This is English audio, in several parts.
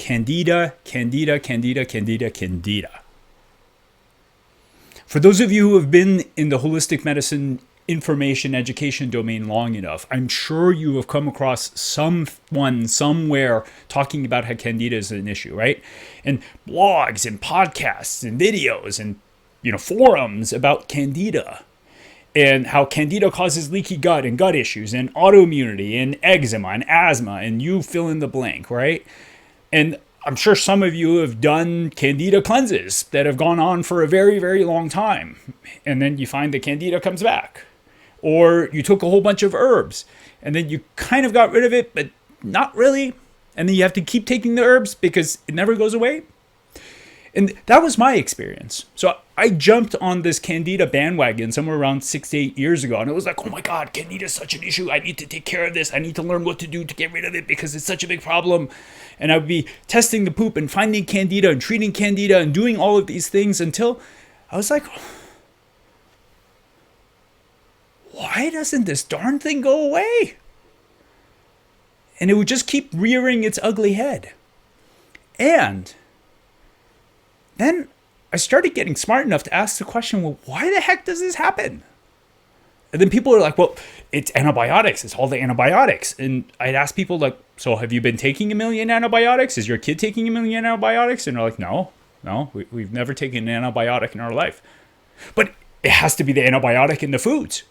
Candida, Candida, Candida, Candida, Candida. For those of you who have been in the holistic medicine information education domain long enough, I'm sure you have come across someone somewhere talking about how Candida is an issue, right? And blogs and podcasts and videos and forums about Candida and how Candida causes leaky gut and gut issues and autoimmunity and eczema and asthma and you fill in the blank, right? And I'm sure some of you have done Candida cleanses that have gone on for a very, very long time. And then you find the Candida comes back. Or you took a whole bunch of herbs and then you kind of got rid of it, but not really. And then you have to keep taking the herbs because it never goes away. And that was my experience. So I jumped on this Candida bandwagon somewhere around 6 to 8 years ago. And it was like, oh my God, Candida is such an issue. I need to take care of this. I need to learn what to do to get rid of it because it's such a big problem. And I would be testing the poop and finding Candida and treating Candida and doing all of these things until I was like, why doesn't this darn thing go away? And it would just keep rearing its ugly head. And then I started getting smart enough to ask the question, well, why the heck does this happen? And then people are like, well, it's antibiotics. It's all the antibiotics. And I'd ask people like, so have you been taking 1 million antibiotics? Is your kid taking 1 million antibiotics? And they're like, no, we've never taken an antibiotic in our life. But it has to be the antibiotic in the foods.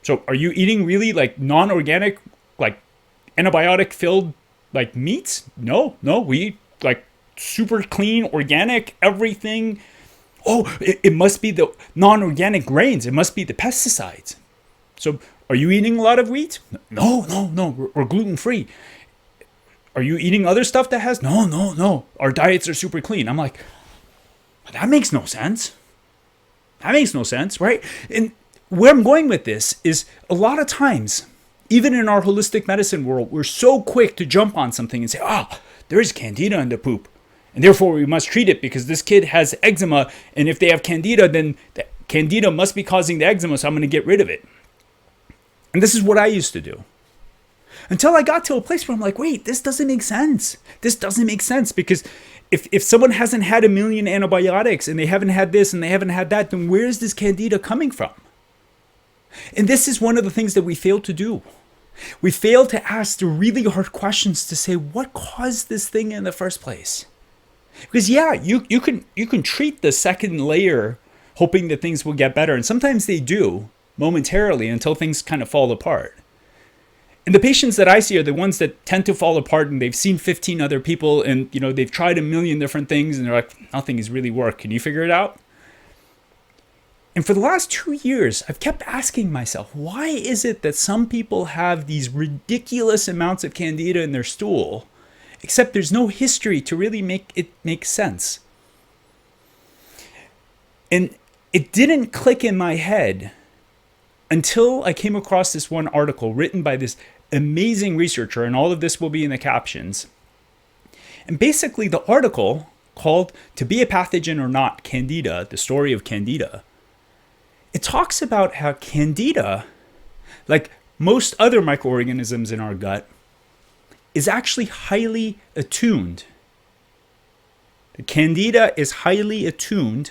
So are you eating really like non-organic, like antibiotic filled like meats? No, we eat like super clean, organic, everything. Oh, it must be the non-organic grains. It must be the pesticides. So are you eating a lot of wheat? No, we're gluten-free. Are you eating other stuff that has? No. Our diets are super clean. I'm like, that makes no sense. Right? And where I'm going with this is a lot of times, even in our holistic medicine world, we're so quick to jump on something and say, there is Candida in the poop. And therefore we must treat it because this kid has eczema. And if they have Candida, then the Candida must be causing the eczema. So I'm going to get rid of it. And this is what I used to do. Until I got to a place where I'm like, wait, this doesn't make sense. Because if someone hasn't had 1 million antibiotics and they haven't had this and they haven't had that, then where is this Candida coming from? And this is one of the things that we fail to do. We fail to ask the really hard questions to say, what caused this thing in the first place? Because you can treat the second layer hoping that things will get better. And sometimes they do momentarily until things kind of fall apart. And the patients that I see are the ones that tend to fall apart and they've seen 15 other people and they've tried 1 million different things and they're like, nothing has really worked. Can you figure it out? And for the last 2 years, I've kept asking myself, why is it that some people have these ridiculous amounts of Candida in their stool, except there's no history to really make it make sense? And it didn't click in my head until I came across this one article written by this amazing researcher, and all of this will be in the captions. And basically the article called To Be a Pathogen or Not, Candida, the story of Candida, it talks about how Candida, like most other microorganisms in our gut, is actually highly attuned. The Candida is highly attuned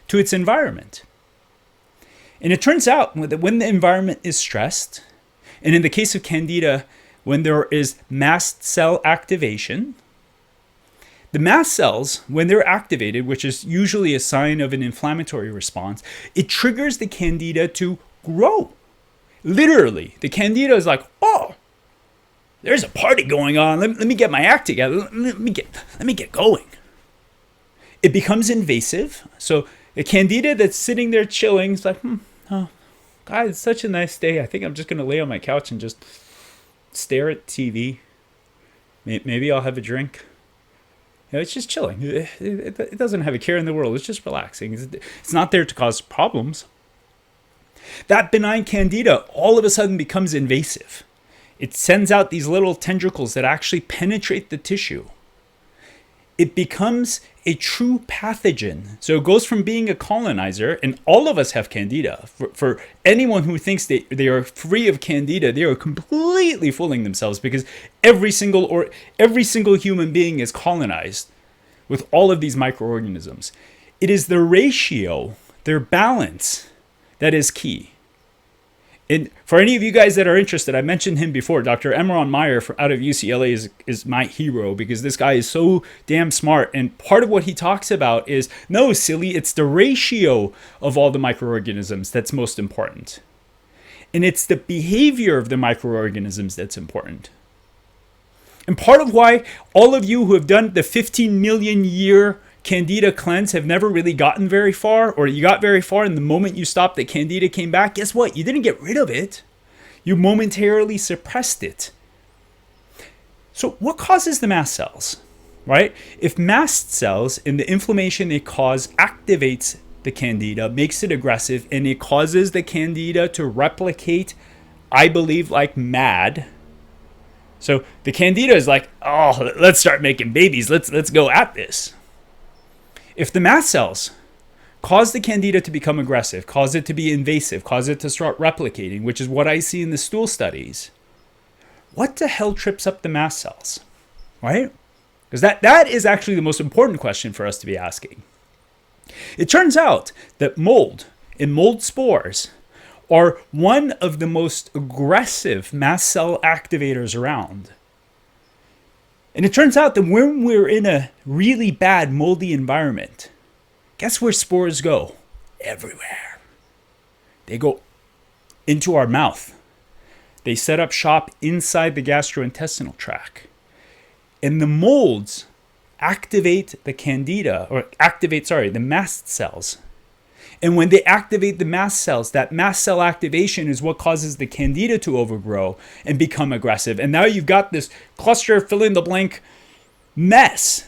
to its environment. And it turns out that when the environment is stressed, and in the case of Candida, when there is mast cell activation, the mast cells, when they're activated, which is usually a sign of an inflammatory response, it triggers the Candida to grow. Literally, the Candida is like, oh, there's a party going on. Let me get my act together. Let me get going. It becomes invasive. So the Candida that's sitting there chilling is like, oh, God, it's such a nice day. I think I'm just going to lay on my couch and just stare at TV. Maybe I'll have a drink. It's just chilling. It doesn't have a care in the world. It's just relaxing. It's not there to cause problems. That benign Candida all of a sudden becomes invasive. It sends out these little tendrils that actually penetrate the tissue. it becomes a true pathogen. So it goes from being a colonizer, and all of us have Candida. For anyone who thinks they are free of Candida, they are completely fooling themselves, because every single human being is colonized with all of these microorganisms. It is the ratio, their balance, that is key. And for any of you guys that are interested, I mentioned him before. Dr. Emron Meyer out of UCLA is my hero, because this guy is so damn smart. And part of what he talks about is, no, silly, it's the ratio of all the microorganisms that's most important. And it's the behavior of the microorganisms that's important. And part of why all of you who have done the 15 million year Candida cleanse have never really gotten very far, or you got very far and the moment you stopped, the Candida came back. Guess what? You didn't get rid of it. You momentarily suppressed it. So what causes the mast cells, right? If mast cells and the inflammation they cause activates the Candida, makes it aggressive, and it causes the Candida to replicate, I believe, like mad. So the Candida is like, oh, let's start making babies. Let's go at this. If the mast cells cause the Candida to become aggressive, cause it to be invasive, cause it to start replicating, which is what I see in the stool studies, what the hell trips up the mast cells, right? Because that is actually the most important question for us to be asking. It turns out that mold and mold spores are one of the most aggressive mast cell activators around. And it turns out that when we're in a really bad moldy environment, guess where spores go? Everywhere. They go into our mouth. They set up shop inside the gastrointestinal tract. And the molds activate the the mast cells. And when they activate the mast cells, that mast cell activation is what causes the Candida to overgrow and become aggressive. And now you've got this cluster fill in the blank mess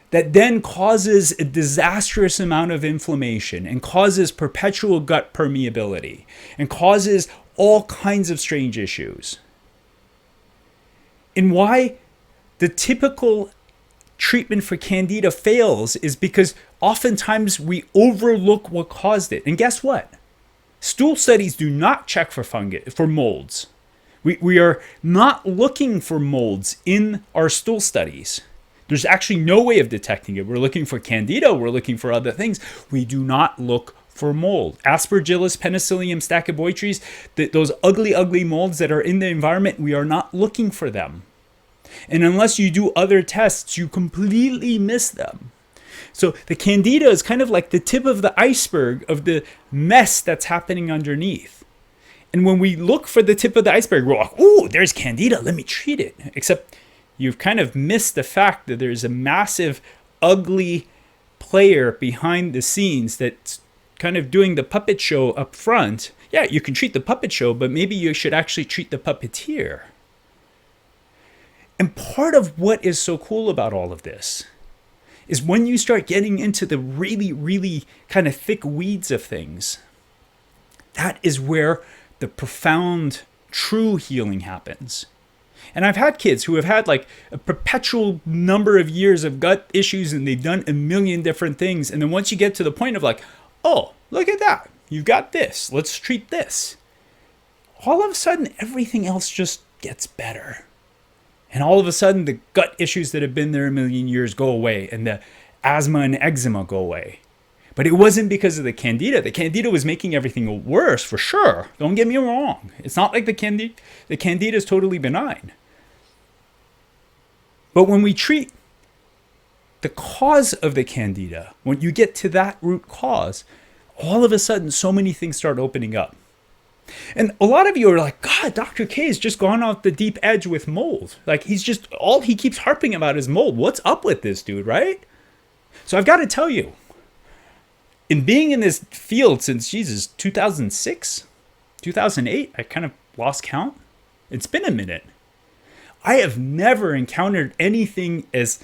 that then causes a disastrous amount of inflammation and causes perpetual gut permeability and causes all kinds of strange issues. And why the typical treatment for Candida fails is because oftentimes we overlook what caused it. And guess what? Stool studies do not check for molds. We are not looking for molds in our stool studies. There's actually no way of detecting it. We're looking for Candida. We're looking for other things. We do not look for mold. Aspergillus, Penicillium, Stachyboitres, those ugly, ugly molds that are in the environment, we are not looking for them. And unless you do other tests, you completely miss them. So the Candida is kind of like the tip of the iceberg of the mess that's happening underneath. And when we look for the tip of the iceberg, we're like, oh, there's Candida, let me treat it. Except you've kind of missed the fact that there's a massive, ugly player behind the scenes that's kind of doing the puppet show up front. Yeah, you can treat the puppet show, but maybe you should actually treat the puppeteer. And part of what is so cool about all of this is when you start getting into the really, really kind of thick weeds of things, that is where the profound, true healing happens. And I've had kids who have had like a perpetual number of years of gut issues and they've done a million different things. And then once you get to the point of like, oh, look at that. You've got this. Let's treat this. All of a sudden, everything else just gets better. And all of a sudden, the gut issues that have been there a million years go away, and the asthma and eczema go away. But it wasn't because of the Candida. The Candida was making everything worse, for sure. Don't get me wrong. It's not like the Candida is totally benign. But when we treat the cause of the Candida, when you get to that root cause, all of a sudden, so many things start opening up. And a lot of you are like, God, Dr. K has just gone off the deep edge with mold. Like all he keeps harping about is mold. What's up with this dude, right? So I've got to tell you, in being in this field since, 2006, 2008, I kind of lost count. It's been a minute. I have never encountered anything as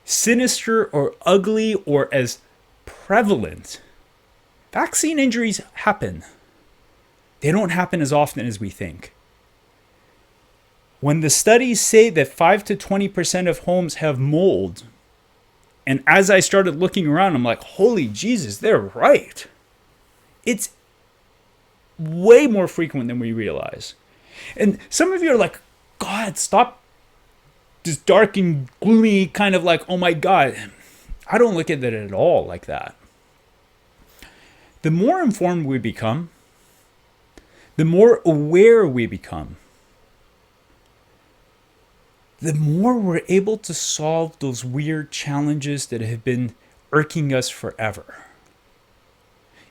sinister or ugly or as prevalent. Vaccine injuries happen. They don't happen as often as we think. When the studies say that 5 to 20% of homes have mold, And as I started looking around, I'm like, holy Jesus, they're right. It's way more frequent than we realize. And some of you are like, God, stop this dark and gloomy kind of like, oh my God. I don't look at it at all like that. The more informed we become, the more aware we become, the more we're able to solve those weird challenges that have been irking us forever.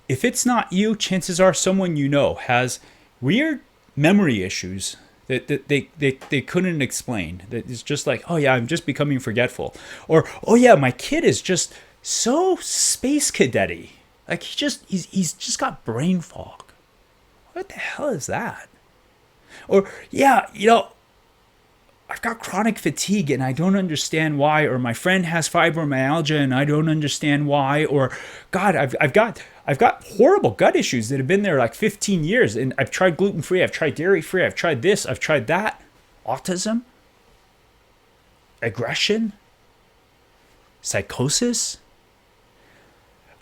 If it's not you, chances are someone you know has weird memory issues that they couldn't explain. That it's just like, oh yeah, I'm just becoming forgetful. Or, oh yeah, my kid is just so space cadet-y. Like he's just got brain fog. What the hell is that? Or, yeah, I've got chronic fatigue and I don't understand why. Or my friend has fibromyalgia and I don't understand why. Or, God, I've got horrible gut issues that have been there like 15 years. And I've tried gluten-free, I've tried dairy-free, I've tried this, I've tried that. Autism? Aggression? Psychosis?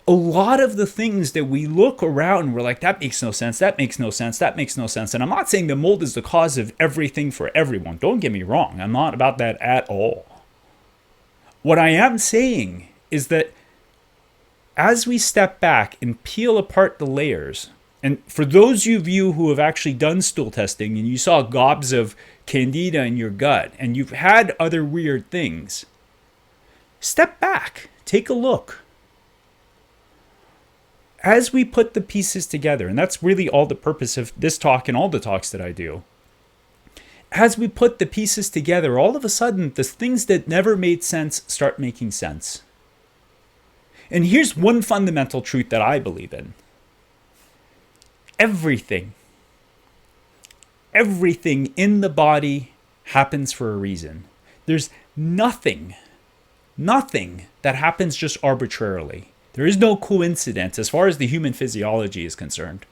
A lot of the things that we look around, we're like, that makes no sense, that makes no sense, that makes no sense. And I'm not saying the mold is the cause of everything for everyone. Don't get me wrong. I'm not about that at all. What I am saying is that as we step back and peel apart the layers, and for those of you who have actually done stool testing and you saw gobs of Candida in your gut and you've had other weird things, step back, take a look. As we put the pieces together, and that's really all the purpose of this talk and all the talks that I do, as we put the pieces together, all of a sudden, the things that never made sense start making sense. And here's one fundamental truth that I believe in. Everything in the body happens for a reason. There's nothing that happens just arbitrarily. There is no coincidence as far as the human physiology is concerned.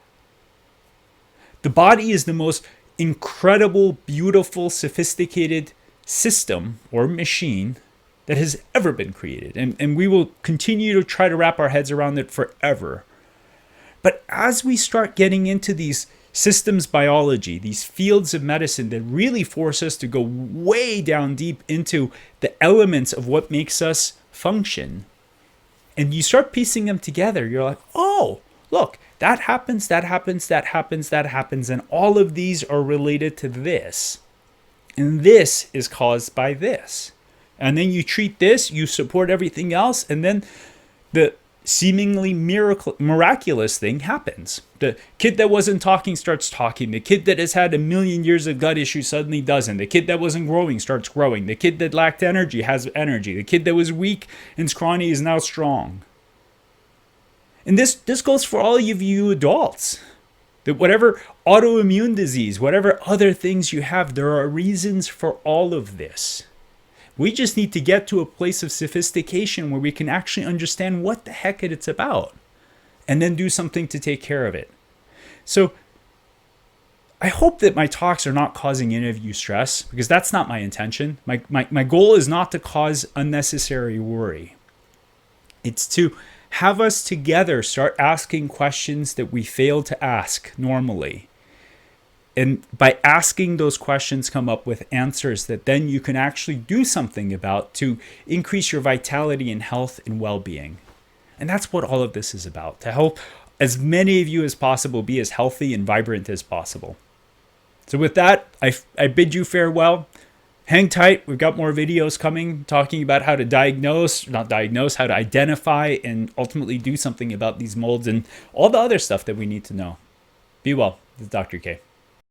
The body is the most incredible, beautiful, sophisticated system or machine that has ever been created. And we will continue to try to wrap our heads around it forever. But as we start getting into these systems biology, these fields of medicine that really force us to go way down deep into the elements of what makes us function, and you start piecing them together, you're like, oh, look, that happens, that happens, that happens, that happens, and all of these are related to this. And this is caused by this. And then you treat this, you support everything else, and then the seemingly miraculous thing happens. The kid that wasn't talking starts talking. The kid that has had a million years of gut issues suddenly doesn't. The kid that wasn't growing starts growing. The kid that lacked energy has energy. The kid that was weak and scrawny is now strong. And this goes for all of you adults. That whatever autoimmune disease, whatever other things you have, there are reasons for all of this. We just need to get to a place of sophistication where we can actually understand what the heck it's about and then do something to take care of it. So I hope that my talks are not causing any of you stress, because that's not my intention. My goal is not to cause unnecessary worry. It's to have us together start asking questions that we fail to ask normally. And by asking those questions, come up with answers that then you can actually do something about to increase your vitality and health and well-being. And that's what all of this is about, to help as many of you as possible be as healthy and vibrant as possible. So with that, I bid you farewell. Hang tight. We've got more videos coming talking about how to how to identify and ultimately do something about these molds and all the other stuff that we need to know. Be well. This is Dr. K.